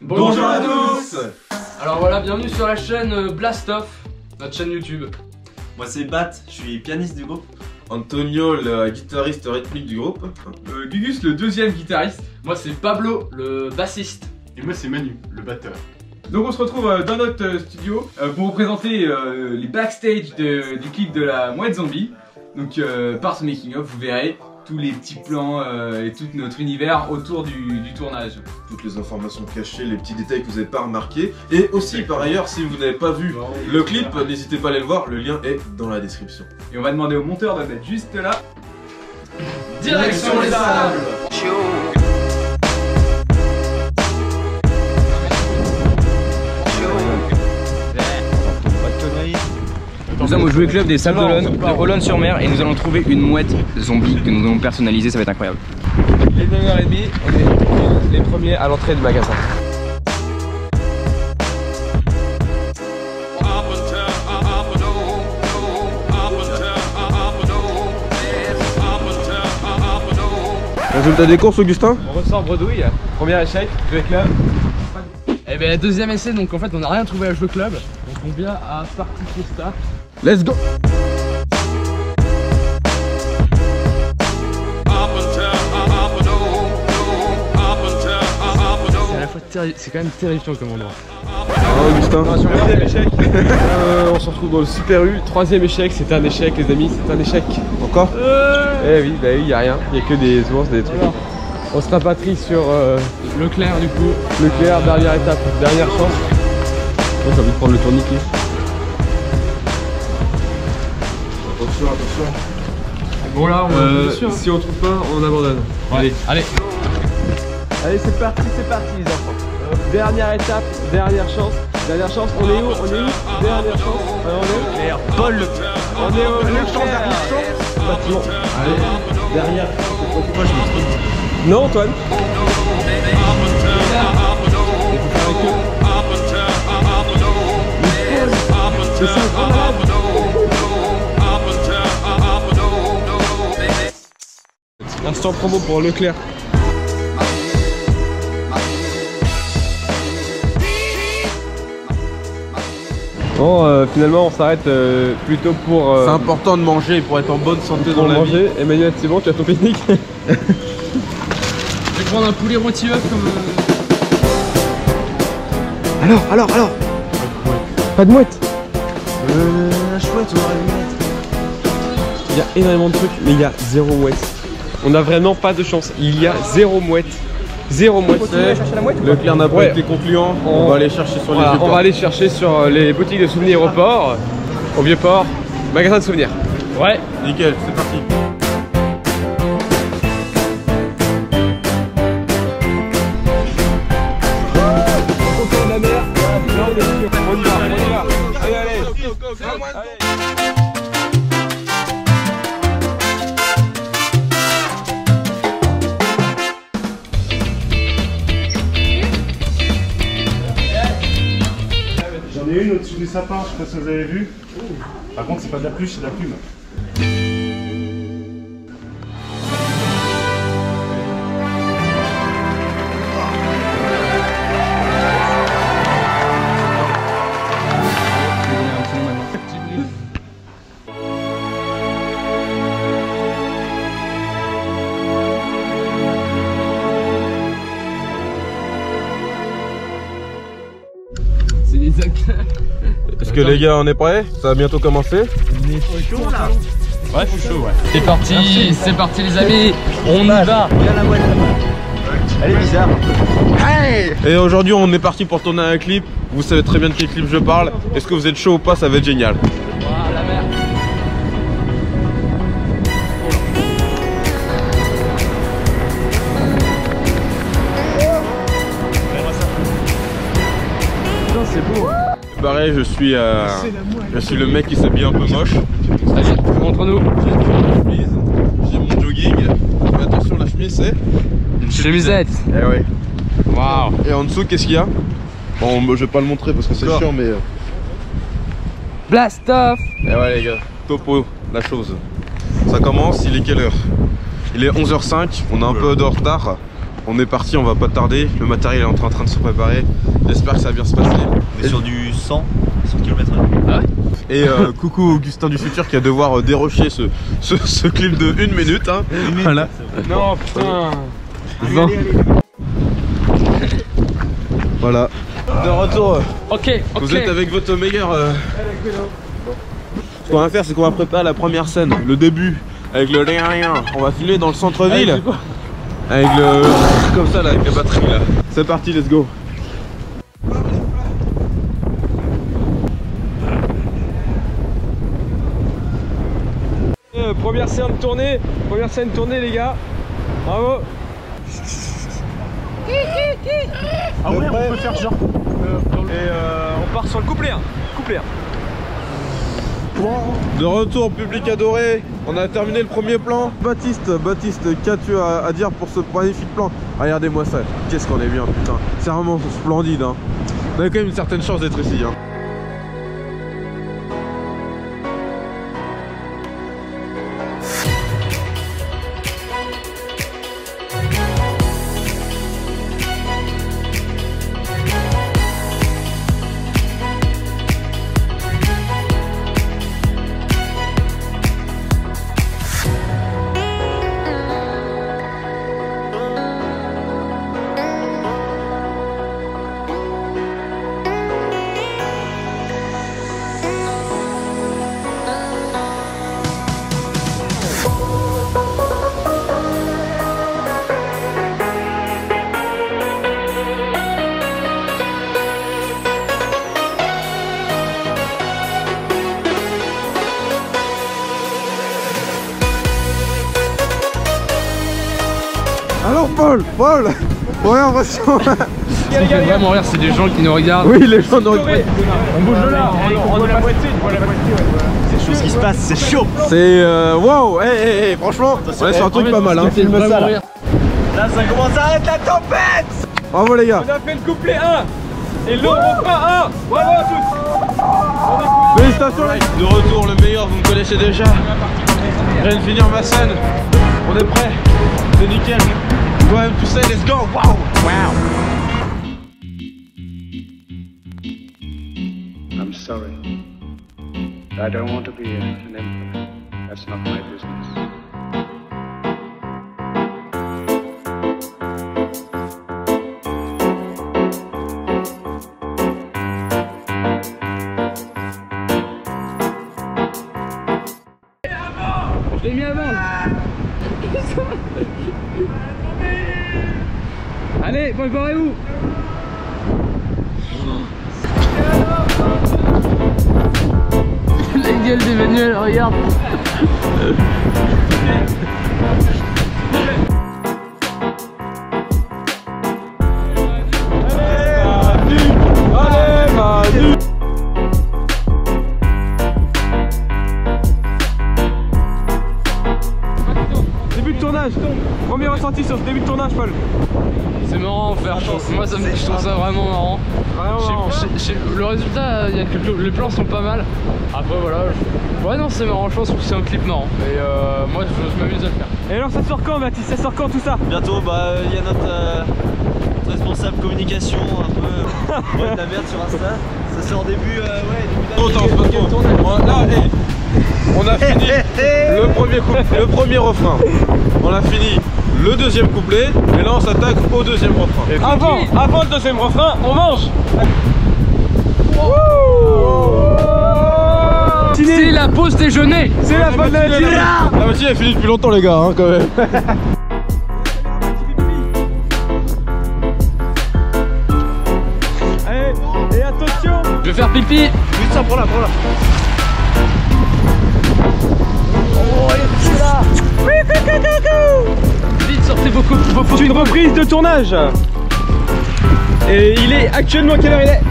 Bonjour à tous. Alors voilà, bienvenue sur la chaîne Blast Off, notre chaîne YouTube. Moi c'est Bat, je suis pianiste du groupe. Antonio, le guitariste rythmique du groupe. Gugus, le deuxième guitariste. Moi c'est Pablo, le bassiste. Et moi c'est Manu, le batteur. Donc on se retrouve dans notre studio pour vous présenter les backstage du clip de la Mouette Zombie. Donc par ce making of, vous verrez tous les petits plans et tout notre univers autour du tournage. Toutes les informations cachées, les petits détails que vous n'avez pas remarqués. Et aussi par ailleurs, si vous n'avez pas vu le clip, n'hésitez pas à aller le voir, le lien est dans la description. Et on va demander au monteur de le mettre juste là. Direction les sables. Nous sommes au Jouet Club des Sables d'Olonne, de Olonne-sur-Mer, et nous allons trouver une mouette zombie que nous allons personnaliser, ça va être incroyable. Il est 9h30, on est les premiers à l'entrée du magasin. Résultat des courses, Augustin? On ressort bredouille, premier échec, Jouet Club. Et bien deuxième essai, donc en fait on n'a rien trouvé à Jouet Club. Donc on vient à Party Fiesta. Let's go! C'est à la fois c'est quand même terrifiant comme endroit. Augustin? Deuxième échec, on se retrouve dans le Super U. Troisième échec, c'est un échec les amis, c'est un échec. Encore? Eh oui, bah oui, y a rien, y a que des ours, des trucs. On se rapatrie sur Leclerc du coup. Leclerc, dernière étape, dernière chance. Oh, j'ai envie de prendre le tourniquet. Attention, attention. Bon là on Si on trouve pas, on abandonne. Allez. Allez, c'est parti les enfants. Dernière étape, dernière chance. Dernière chance, on est où? On est où? Dernière chance. On est où? Paul Leclerc. On est au Leclerc. Bâtiment. Allez, dernière. Moi je me trompe. Non Antoine. C'est ça, grand malade. Instant promo pour Leclerc. Bon, finalement on s'arrête plutôt pour... C'est important de manger pour être en bonne santé pour dans la vie. manger. Emmanuel, c'est bon, tu as ton pique-nique? Je vais prendre un poulet rôti up comme... Alors pas de mouette. La chouette, on aurait dû mettre. Il y a énormément de trucs, mais il y a zéro mouette. On a vraiment pas de chance. Il y a zéro mouette. Zéro mouette. Leclerc n'a pas été concluant. On va aller chercher sur les Voilà, vieux on va ports. aller chercher sur les boutiques de souvenirs au port, au vieux port, magasin de souvenirs. Ouais. Nickel, c'est parti. J'en ai une au-dessus du sapin, je sais pas si vous avez vu. Par contre c'est pas de la pluche, c'est de la plume. C'est des acteurs. Est-ce que les gars, on est prêts? Ça va bientôt commencer. Ouais, je suis chaud, ouais. C'est parti les amis. On y va. Elle est bizarre. Et aujourd'hui, on est parti pour tourner un clip. Vous savez très bien de quel clip je parle. Est-ce que vous êtes chaud ou pas? Ça va être génial. Ah, la mer. C'est beau. Pareil, je suis le mec qui s'habille un peu moche. Allez, montre-nous. J'ai mon jogging. Mais attention, la chemise c'est Une chemisette. Eh ouais. Waouh. Et en dessous, qu'est-ce qu'il y a? Bon, je vais pas le montrer parce que c'est chiant, mais. Blast Off. Eh ouais, les gars, topo, la chose. Ça commence, il est quelle heure? Il est 11h05, on a un peu de retard. On est parti, on va pas tarder. Le matériel est en train de se préparer. J'espère que ça va bien se passer. On est sur du 100 km/h. Ah ouais. Et coucou Augustin du futur qui va devoir dérocher ce clip de 1 minute. Hein. Voilà. Non, putain. 20. Voilà. De retour. Ok. Vous êtes avec votre meilleur. Ce qu'on va faire, c'est qu'on va préparer la première scène, le début, avec le rien. On va filer dans le centre-ville. Avec le. Comme ça là, avec la batterie là. C'est parti, let's go. Première scène tournée les gars. Bravo. Ah ouais, on peut faire genre. Et on part sur le couplet 1. Couplet 1. De retour, public adoré. On a terminé le premier plan. Baptiste, qu'as-tu à dire pour ce magnifique plan? Regardez-moi ça. Qu'est-ce qu'on est bien, putain. C'est vraiment splendide. Hein. On a quand même une certaine chance d'être ici. Hein. Alors Paul, ouais, on ressent. Ce qui fait vraiment rire, c'est des gens qui nous regardent. Oui, les gens nous regardent. On bouge de là. On voit la moitié. C'est chaud ce qui se passe, c'est chaud. C'est waouh, hey, franchement, on est sur un truc pas mal. Hein. Ça fait vraiment rire. Là, ça commence à être la tempête. Bravo les gars. On a fait le couplet 1 et le refrain 1. Bravo à tous. Félicitations. De retour, le meilleur, vous me connaissez déjà. Je viens de finir ma scène. On est prêt. C'est nickel. Go ahead, tu sais, let's go. Wow. I'm sorry. I don't want to be an emperor. That's not my business. Je l'ai mis avant là. Allez, préparez-vous. La gueule d'Emmanuel, regarde. Allez, Manu. Début de tournage. Premier ressenti sur ce début de tournage, Paul. C'est marrant à faire, moi ça je trouve ça vraiment marrant. Le résultat, il y a que les plans sont pas mal. Après voilà, ouais non c'est marrant, je pense que c'est un clip marrant. Et moi je m'amuse à le faire. Et alors ça sort quand Baptiste? Ça sort quand tout ça? Bientôt, bah, il y a notre responsable communication un peu de la merde sur Insta. Ça sort début, début d'année. Là, hey, on a fini le premier refrain. On a fini le deuxième couplet. Et là, on s'attaque au deuxième refrain. Avant le deuxième refrain, on mange. C'est la pause déjeuner. C'est la fin de la matinée. La matinée est finie depuis longtemps, les gars, hein, quand même. Allez, et attention. Je vais faire pipi. Putain, prends-la. Vite, sortez vos C'est une reprise de tournage. Et il est actuellement, quelle heure il est?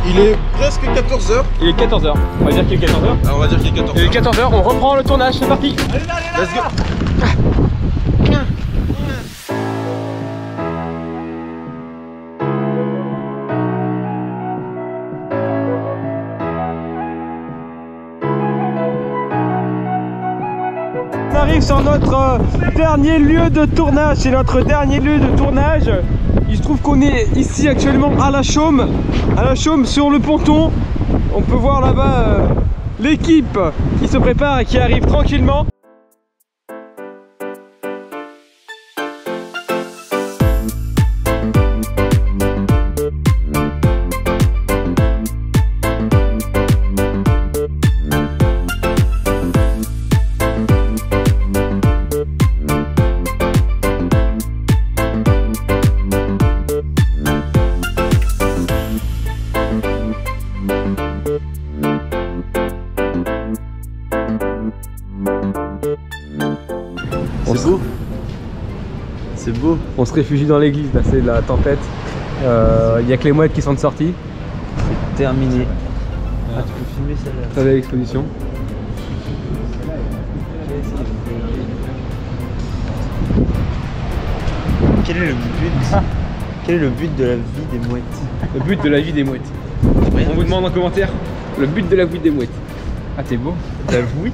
Il est presque 14h. Il est 14h. On va dire qu'il est 14h. Alors, on va dire qu'il est 14h. Il est 14h, on reprend le tournage, c'est parti. Let's go. On arrive sur notre dernier lieu de tournage. C'est notre dernier lieu de tournage. Il se trouve qu'on est ici actuellement à la Chaume sur le ponton. On peut voir là-bas l'équipe qui se prépare et qui arrive tranquillement. C'est beau. C'est beau. On se réfugie dans l'église, là c'est la tempête. Il n'y a que les mouettes qui sont sorties. C'est terminé. Ah, tu peux filmer celle-là. Ça va l'exposition. Quel est le but Quel est le but de la vie des mouettes? Le but de la vie des mouettes. On vous demande en commentaire le but de la vie des mouettes. Ah t'es beau. T'avoues?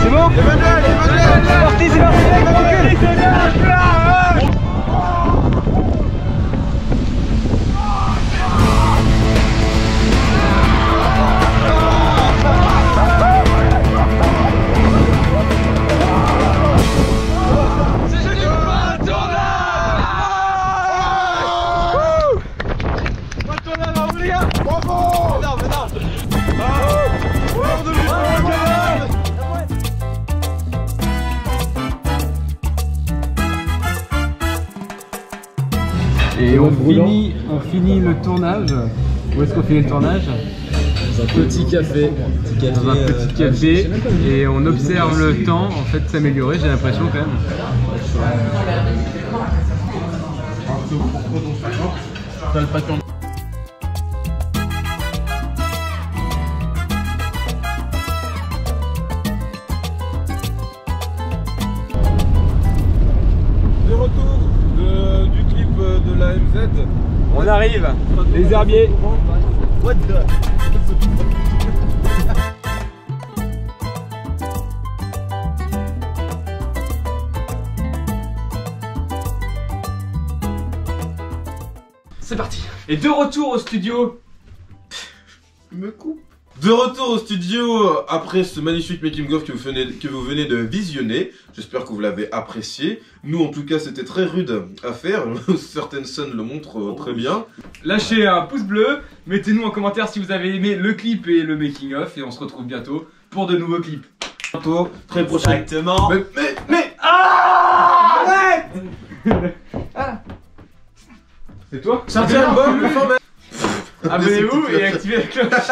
C'est bon? C'est parti, c'est parti. Et on finit le tournage. Où est-ce qu'on finit le tournage? Dans un petit café. Dans un petit café. Et on observe le temps en fait s'améliorer, j'ai l'impression quand même. De retour du clip de la MZ. On arrive, les herbiers. What the? C'est parti. Et de retour au studio. Me coupe. De retour au studio après ce magnifique making of que vous venez de visionner. J'espère que vous l'avez apprécié. Nous en tout cas c'était très rude à faire. Certaines scènes le montrent très bien. Lâchez un pouce bleu, mettez-nous en commentaire si vous avez aimé le clip et le making of. Et on se retrouve bientôt pour de nouveaux clips. Bientôt, très prochain. Exactement. Mais C'est toi? sorti album, Abonnez-vous et activez la cloche.